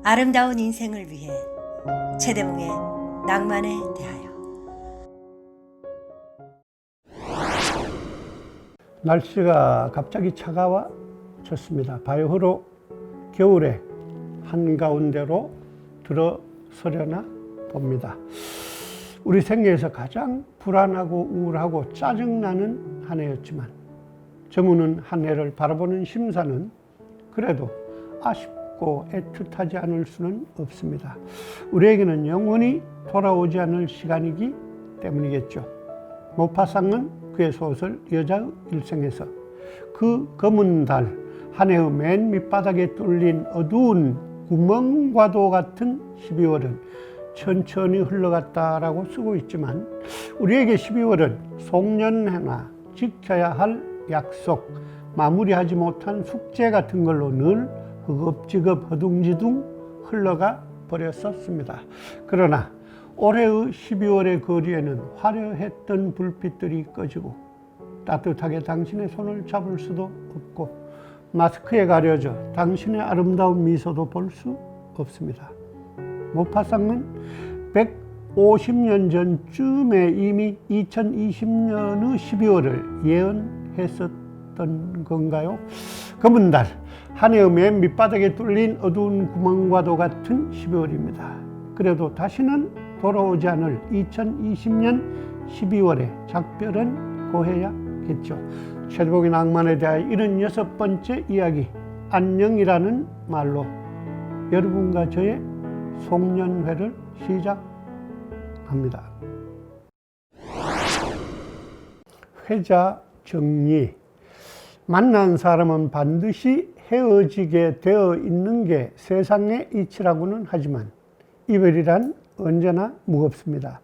아름다운 인생을 위해 최대봉의 낭만에 대하여. 날씨가 갑자기 차가워졌습니다. 바야흐로 겨울에 한가운데로 들어서려나 봅니다. 우리 생애에서 가장 불안하고 우울하고 짜증나는 한 해였지만 저무는 한 해를 바라보는 심사는 그래도 아쉽고 애틋하지 않을 수는 없습니다. 우리에게는 영원히 돌아오지 않을 시간이기 때문이겠죠. 모파상은 그의 소설 여자의 일생에서 그 검은 달, 한 해의 맨 밑바닥에 뚫린 어두운 구멍과도 같은 12월은 천천히 흘러갔다라고 쓰고 있지만 우리에게 12월은 송년회나 지켜야 할 약속, 마무리하지 못한 숙제 같은 걸로 늘 허겁지겁 허둥지둥 흘러가 버렸었습니다. 그러나 올해의 12월의 거리에는 화려했던 불빛들이 꺼지고 따뜻하게 당신의 손을 잡을 수도 없고 마스크에 가려져 당신의 아름다운 미소도 볼 수 없습니다. 모파상은 150년 전쯤에 이미 2020년의 12월을 예언했었던 건가요? 검은 달, 한 해의 맨 밑바닥에 뚫린 어두운 구멍과도 같은 12월입니다. 그래도 다시는 돌아오지 않을 2020년 12월에 작별은 고해야겠죠. 최대봉의 낭만에 대하여 76번째 이야기, 안녕이라는 말로 여러분과 저의 송년회를 시작합니다. 회자 정리. 만난 사람은 반드시 헤어지게 되어 있는 게 세상의 이치라고는 하지만 이별이란 언제나 무겁습니다.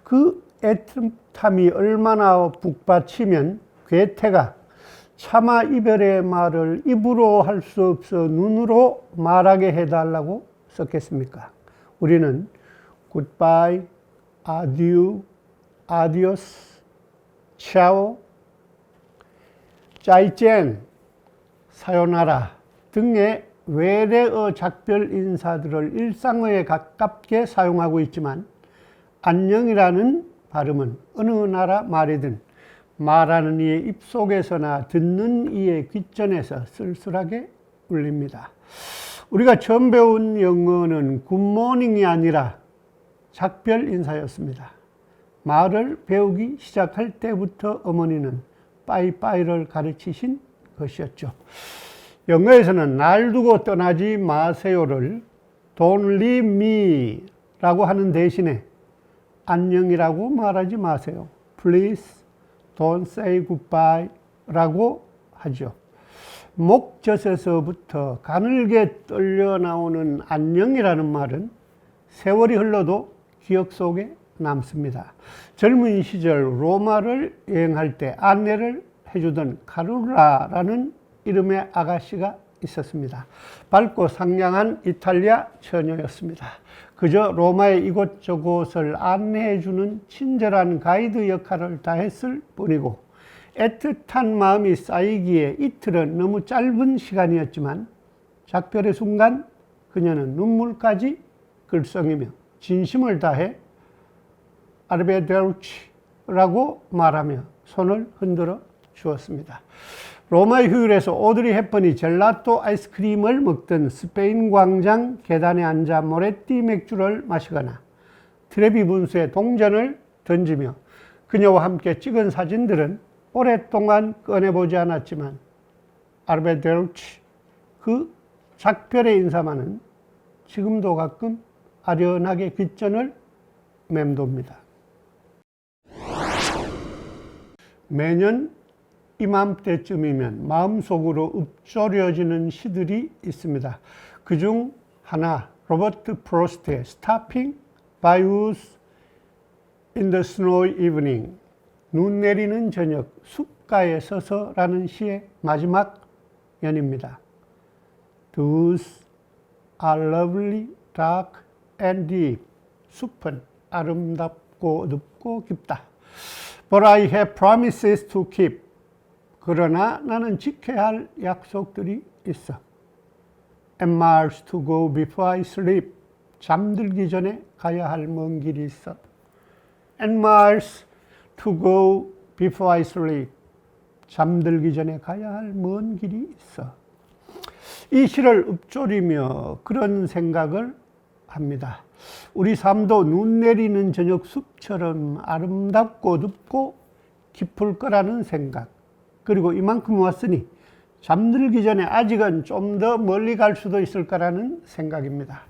그 애틋함이 얼마나 북받치면 괴테가 차마 이별의 말을 입으로 할 수 없어 눈으로 말하게 해달라고 썼겠습니까? 우리는 굿바이, 아디우, 아디오스, 차오, 짜이젠, 사요나라 등의 외래어 작별 인사들을 일상어에 가깝게 사용하고 있지만 안녕이라는 발음은 어느 나라 말이든 말하는 이의 입속에서나 듣는 이의 귓전에서 쓸쓸하게 울립니다. 우리가 처음 배운 영어는 굿모닝이 아니라 작별 인사였습니다. 말을 배우기 시작할 때부터 어머니는 빠이빠이를 가르치신 것이었죠. 영어에서는 날 두고 떠나지 마세요를 Don't leave me 라고 하는 대신에 안녕이라고 말하지 마세요. Please don't say goodbye 라고 하죠. 목젖에서부터 가늘게 떨려 나오는 안녕이라는 말은 세월이 흘러도 기억 속에 남습니다. 젊은 시절 로마를 여행할 때 안내를 해주던 카룰라라는 이름의 아가씨가 있었습니다. 밝고 상냥한 이탈리아 처녀였습니다. 그저 로마의 이곳저곳을 안내해주는 친절한 가이드 역할을 다했을 뿐이고 애틋한 마음이 쌓이기에 이틀은 너무 짧은 시간이었지만 작별의 순간 그녀는 눈물까지 글썽이며 진심을 다해 아르베데르치라고 말하며 손을 흔들어 주었습니다. 로마의 휴일에서 오드리 헵번이 젤라또 아이스크림을 먹던 스페인 광장 계단에 앉아 모레띠 맥주를 마시거나 트레비 분수에 동전을 던지며 그녀와 함께 찍은 사진들은 오랫동안 꺼내보지 않았지만 아르베데르치 그 작별의 인사만은 지금도 가끔 아련하게 귓전을 맴돕니다. 매년 이맘때쯤이면 마음속으로 읊조려지는 시들이 있습니다. 그중 하나 로버트 프로스트의 Stopping by Woods in the Snowy Evening, 눈 내리는 저녁 숲가에 서서라는 시의 마지막 연입니다. The woods are lovely, dark and deep. 숲은 아름답고 어둡고 깊다. But I have promises to keep. 그러나 나는 지켜야 할 약속들이 있어. And miles to go before I sleep. 잠들기 전에 가야 할 먼 길이 있어. And miles to go before I sleep. 잠들기 전에 가야 할 먼 길이 있어. 이 시를 읊조리며 그런 생각을 합니다. 우리 삶도 눈 내리는 저녁 숲처럼 아름답고 눕고 깊을 거라는 생각. 그리고 이만큼 왔으니 잠들기 전에 아직은 좀 더 멀리 갈 수도 있을 거라는 생각입니다.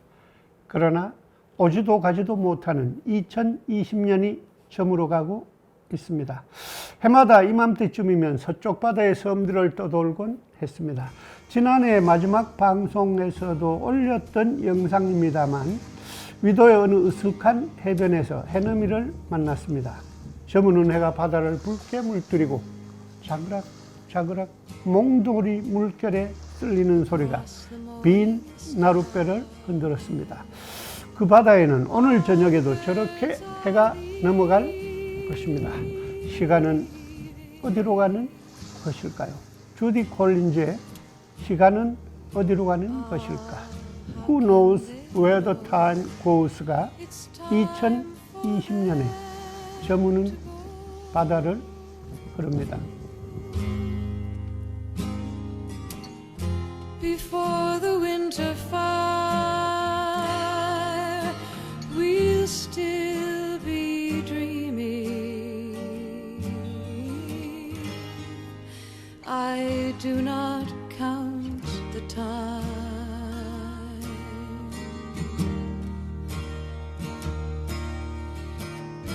그러나 오지도 가지도 못하는 2020년이 저물어 가고 있습니다. 해마다 이맘때쯤이면 서쪽 바다의 섬들을 떠돌곤 했습니다. 지난해 마지막 방송에서도 올렸던 영상입니다만 위도의 어느 으슥한 해변에서 해넘이를 만났습니다. 저무는 해가 바다를 붉게 물들이고 자그락 몽돌이 물결에 쓸리는 소리가 빈 나룻배를 흔들었습니다. 그 바다에는 오늘 저녁에도 저렇게 해가 넘어갈 것입니다. 시간은 어디로 가는 것일까요? 주디 콜린즈의 시간은 어디로 가는 것일까? Who knows where the time goes가 2020년에 저무는 바다를 흐릅니다. Before the winter fire, we'll still be dreaming. I do not count the time.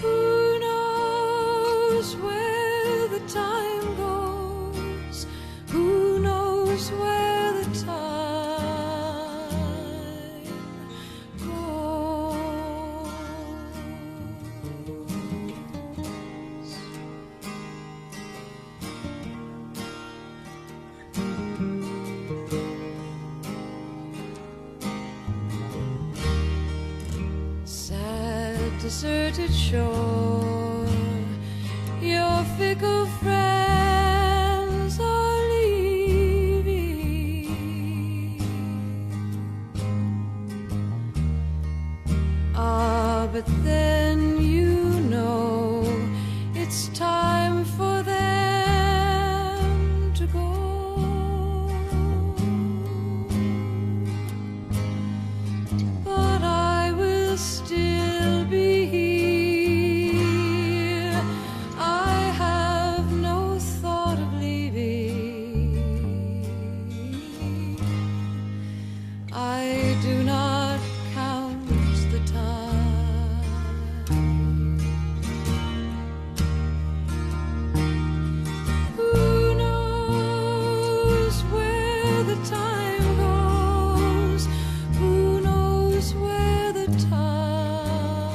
Who knows where the time goes? Who knows where the time goes? Sad, deserted shore, your fickle friends are leaving. Ah, but then you know it's time for them to go. But I will still be here. I have no thought of leaving. I do not count the time. Who knows where the time goes? Who knows where the time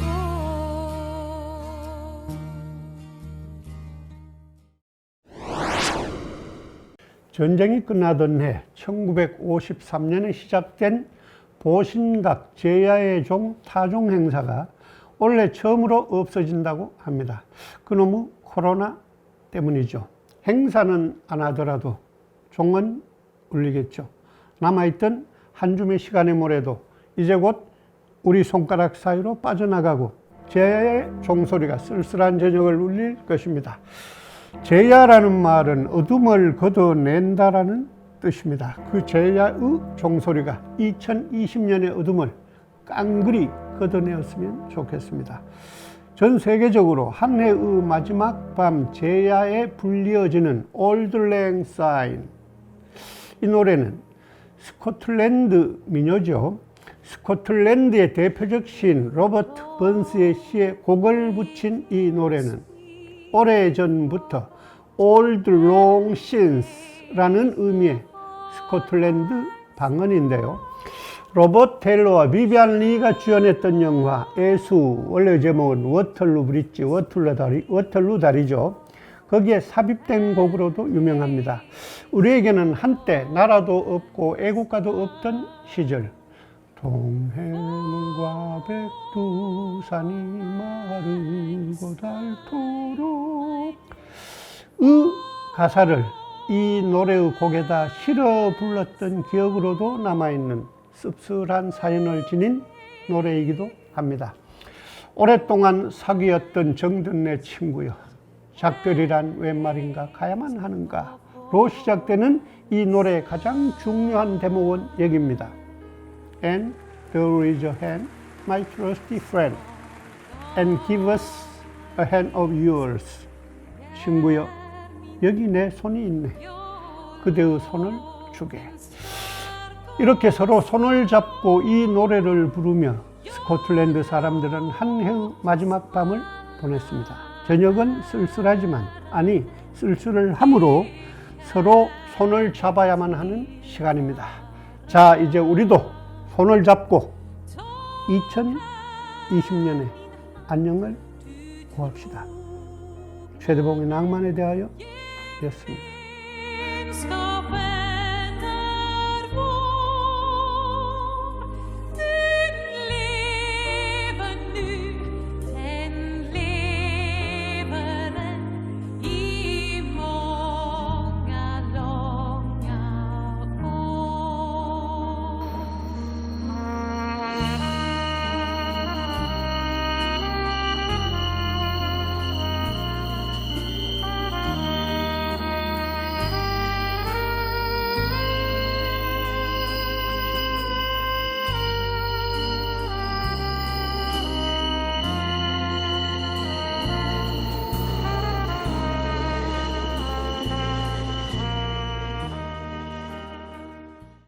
goes? 전쟁이 끝나던 해 1953년에 시작된 보신각 제야의 종 타종 행사가 올해 처음으로 없어진다고 합니다. 그놈의 코로나 때문이죠. 행사는 안 하더라도 종은 울리겠죠. 남아있던 한 줌의 시간의 모래도 이제 곧 우리 손가락 사이로 빠져나가고 제야의 종소리가 쓸쓸한 저녁을 울릴 것입니다. 제야라는 말은 어둠을 걷어낸다라는 뜻입니다. 그 제야의 종소리가 2020년의 어둠을 깡그리 걷어내었으면 좋겠습니다. 전 세계적으로 한 해의 마지막 밤 제야에 불리어지는 Auld Lang Syne. 이 노래는 스코틀랜드 민요죠. 스코틀랜드의 대표적 시인 로버트 번스의 시에 곡을 붙인 이 노래는 오래전부터 Old Long Since라는 의미의 스코틀랜드 방언인데요. 로버트 테일러와 비비안 리가 주연했던 영화 애수, 원래 제목은 워털루 브릿지, 워털루 다리죠. 거기에 삽입된 곡으로도 유명합니다. 우리에게는 한때 나라도 없고 애국가도 없던 시절, 동해물과 백두산이 마르고 닳도록 의 가사를 이 노래의 곡에다 실어 불렀던 기억으로도 남아있는 씁쓸한 사연을 지닌 노래이기도 합니다. 오랫동안 사귀었던 정든 내 친구여, 작별이란 웬 말인가 가야만 하는가로 시작되는 이 노래의 가장 중요한 대목은 여기입니다. And there is a hand, my trusty friend, and give us a hand of yours. 친구여, 여기 내 손이 있네. 그대의 손을 주게. 이렇게 서로 손을 잡고 이 노래를 부르며 스코틀랜드 사람들은 한 해의 마지막 밤을 보냈습니다. 저녁은 쓸쓸하지만, 아니 쓸쓸을 함으로 서로 손을 잡아야만 하는 시간입니다. 자, 이제 우리도 손을 잡고 2020년에 안녕을 구합시다. 최대봉의 낭만에 대하여 였습니다.